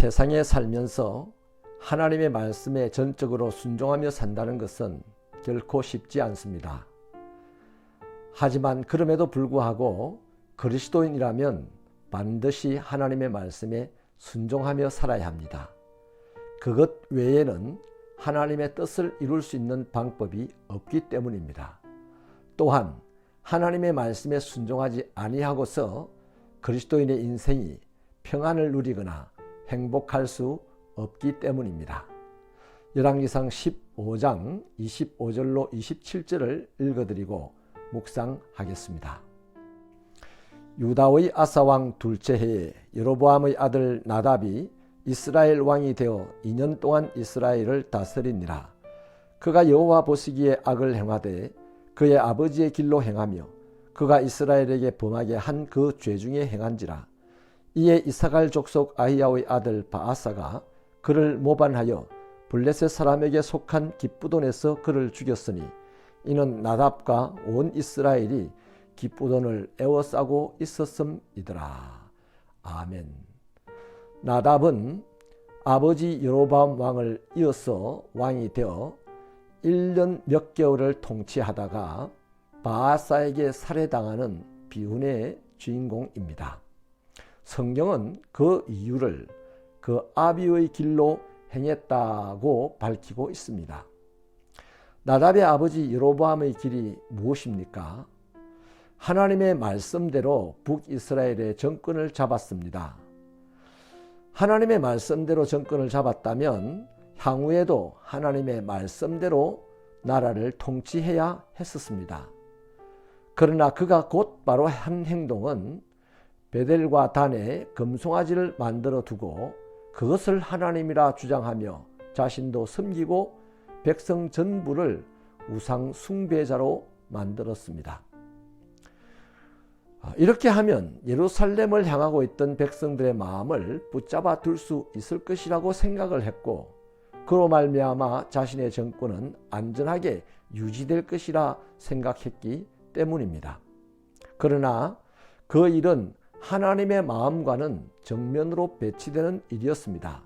세상에 살면서 하나님의 말씀에 전적으로 순종하며 산다는 것은 결코 쉽지 않습니다. 하지만 그럼에도 불구하고 그리스도인이라면 반드시 하나님의 말씀에 순종하며 살아야 합니다. 그것 외에는 하나님의 뜻을 이룰 수 있는 방법이 없기 때문입니다. 또한 하나님의 말씀에 순종하지 아니하고서 그리스도인의 인생이 평안을 누리거나 행복할 수 없기 때문입니다. 열왕기상 15장 25절로 27절을 읽어드리고 묵상하겠습니다. 유다의 아사왕 둘째 해에 여로보암의 아들 나답이 이스라엘 왕이 되어 2년 동안 이스라엘을 다스리니라. 그가 여호와 보시기에 악을 행하되 그의 아버지의 길로 행하며 그가 이스라엘에게 범하게 한 그 죄 중에 행한지라. 이에 이사갈 족속 아히야의 아들 바아사가 그를 모반하여 블레셋 사람에게 속한 기쁘돈에서 그를 죽였으니 이는 나답과 온 이스라엘이 기쁘돈을 에워싸고 있었음이더라. 아멘. 나답은 아버지 여로보암 왕을 이어서 왕이 되어 1년 몇 개월을 통치하다가 바아사에게 살해당하는 비운의 주인공입니다. 성경은 그 이유를 그 아비의 길로 행했다고 밝히고 있습니다. 나답의 아버지 여로보암의 길이 무엇입니까? 하나님의 말씀대로 북이스라엘의 정권을 잡았습니다. 하나님의 말씀대로 정권을 잡았다면 향후에도 하나님의 말씀대로 나라를 통치해야 했었습니다. 그러나 그가 곧바로 한 행동은 베델과 단에 금송아지를 만들어 두고 그것을 하나님이라 주장하며 자신도 섬기고 백성 전부를 우상 숭배자로 만들었습니다. 이렇게 하면 예루살렘을 향하고 있던 백성들의 마음을 붙잡아 둘 수 있을 것이라고 생각을 했고 그로 말미암아 자신의 정권은 안전하게 유지될 것이라 생각했기 때문입니다. 그러나 그 일은 하나님의 마음과는 정면으로 배치되는 일이었습니다.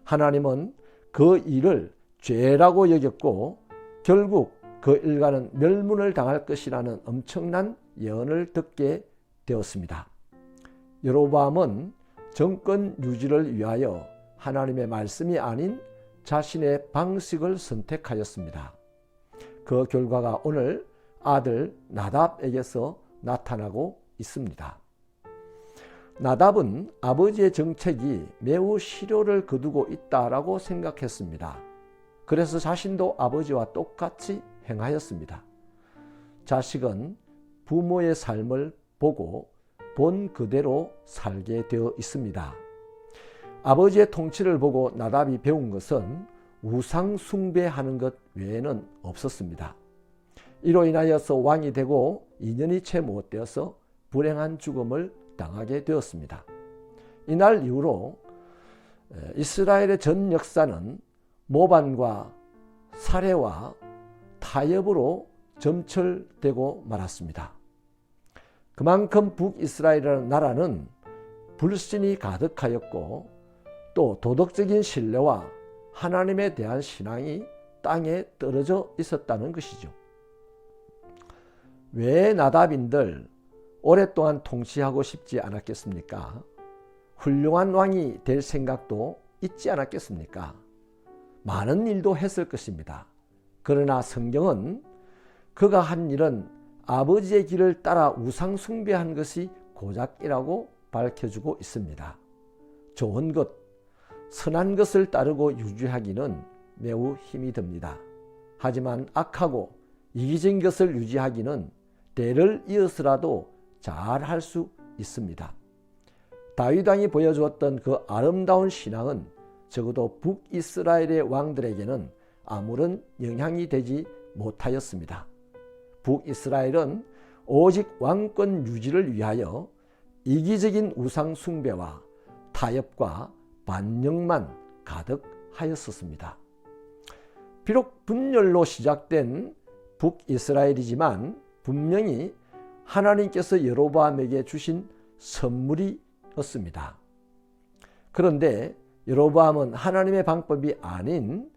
하나님은 그 일을 죄라고 여겼고 결국 그 일가는 멸문을 당할 것이라는 엄청난 예언을 듣게 되었습니다. 여로보암은 정권 유지를 위하여 하나님의 말씀이 아닌 자신의 방식을 선택하였습니다. 그 결과가 오늘 아들 나답에게서 나타나고 있습니다. 나답은 아버지의 정책이 매우 실효를 거두고 있다라고 생각했습니다. 그래서 자신도 아버지와 똑같이 행하였습니다. 자식은 부모의 삶을 보고 본 그대로 살게 되어 있습니다. 아버지의 통치를 보고 나답이 배운 것은 우상 숭배하는 것 외에는 없었습니다. 이로 인하여서 왕이 되고 2년이 채 못 되어서 불행한 죽음을 당하게 되었습니다. 이날 이후로 이스라엘의 전 역사는 모반과 살해와 타협으로 점철되고 말았습니다. 그만큼 북이스라엘이라는 나라는 불신이 가득하였고 또 도덕적인 신뢰와 하나님에 대한 신앙이 땅에 떨어져 있었다는 것이죠. 왜 나답인들 오랫동안 통치하고 싶지 않았겠습니까? 훌륭한 왕이 될 생각도 있지 않았겠습니까? 많은 일도 했을 것입니다. 그러나 성경은 그가 한 일은 아버지의 길을 따라 우상 숭배한 것이 고작이라고 밝혀주고 있습니다. 좋은 것, 선한 것을 따르고 유지하기는 매우 힘이 듭니다. 하지만 악하고 이기적인 것을 유지하기는 때를 이어서라도 잘 할 수 있습니다. 다윗 왕이 보여주었던 그 아름다운 신앙은 적어도 북이스라엘의 왕들에게는 아무런 영향이 되지 못하였습니다. 북이스라엘은 오직 왕권 유지를 위하여 이기적인 우상 숭배와 타협과 반역만 가득하였었습니다. 비록 분열로 시작된 북이스라엘이지만 분명히 하나님께서 여로보암에게 주신 선물이었습니다. 그런데 여로보암은 하나님의 방법이 아닌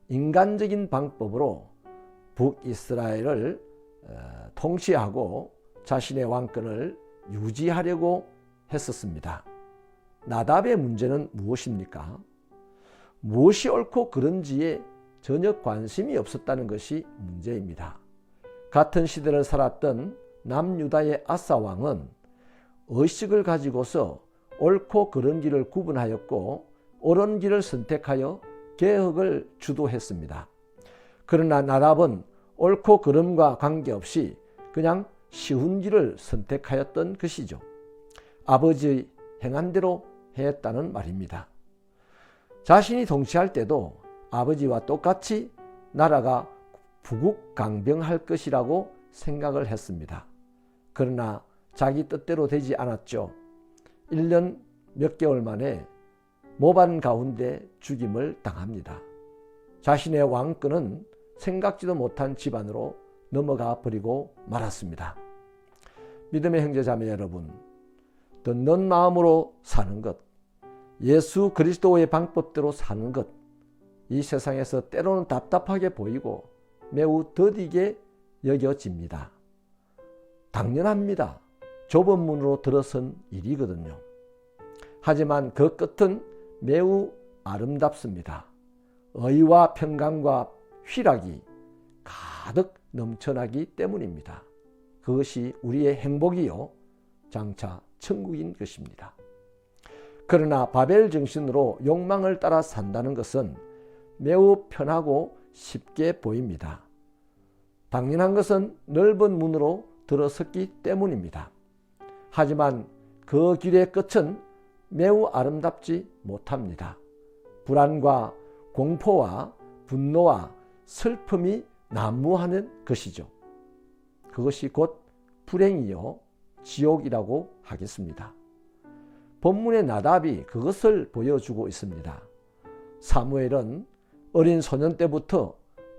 인간적인 방법으로 북이스라엘을 통치하고 자신의 왕권을 유지하려고 했었습니다. 나답의 문제는 무엇입니까? 무엇이 옳고 그른지에 전혀 관심이 없었다는 것이 문제입니다. 같은 시대를 살았던 남유다의 아사 왕은 의식을 가지고서 옳고 그른 길을 구분하였고 옳은 길을 선택하여 개혁을 주도했습니다. 그러나 나답은 옳고 그름과 관계없이 그냥 쉬운 길을 선택하였던 것이죠. 아버지의 행한 대로 했다는 말입니다. 자신이 통치할 때도 아버지와 똑같이 나라가 부국강병할 것이라고 생각을 했습니다. 그러나 자기 뜻대로 되지 않았죠. 1년 몇 개월 만에 모반 가운데 죽임을 당합니다. 자신의 왕권은 생각지도 못한 집안으로 넘어가 버리고 말았습니다. 믿음의 형제자매 여러분, 듣는 마음으로 사는 것, 예수 그리스도의 방법대로 사는 것, 이 세상에서 때로는 답답하게 보이고 매우 더디게 여겨집니다. 당연합니다. 좁은 문으로 들어선 일이거든요. 하지만 그 끝은 매우 아름답습니다. 의와 평강과 희락이 가득 넘쳐나기 때문입니다. 그것이 우리의 행복이요 장차 천국인 것입니다. 그러나 바벨 정신으로 욕망을 따라 산다는 것은 매우 편하고 쉽게 보입니다. 당연한 것은 넓은 문으로 들어섰기 때문입니다. 하지만 그 길의 끝은 매우 아름답지 못합니다. 불안과 공포와 분노와 슬픔이 난무하는 것이죠. 그것이 곧 불행이요 지옥이라고 하겠습니다. 본문의 나답이 그것을 보여주고 있습니다. 사무엘은 어린 소년 때부터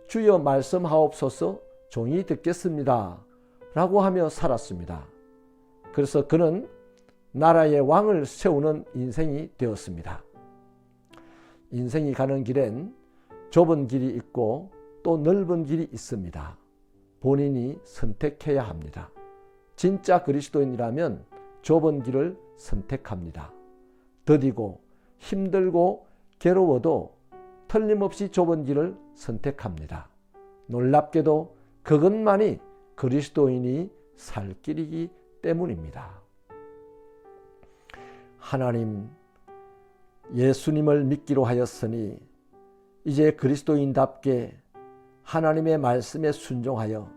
주여 말씀하옵소서 종이 듣겠습니다 라고 하며 살았습니다. 그래서 그는 나라의 왕을 세우는 인생이 되었습니다. 인생이 가는 길엔 좁은 길이 있고 또 넓은 길이 있습니다. 본인이 선택해야 합니다. 진짜 그리스도인이라면 좁은 길을 선택합니다. 더디고 힘들고 괴로워도 틀림없이 좁은 길을 선택합니다. 놀랍게도 그것만이 그리스도인이 살 길이기 때문입니다. 하나님, 예수님을 믿기로 하였으니 이제 그리스도인답게 하나님의 말씀에 순종하여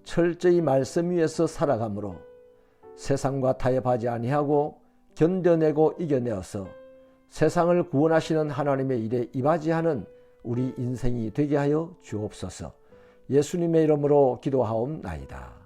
철저히 말씀 위에서 살아가므로 세상과 타협하지 아니하고 견뎌내고 이겨내어서 세상을 구원하시는 하나님의 일에 이바지하는 우리 인생이 되게 하여 주옵소서. 예수님의 이름으로 기도하옵나이다.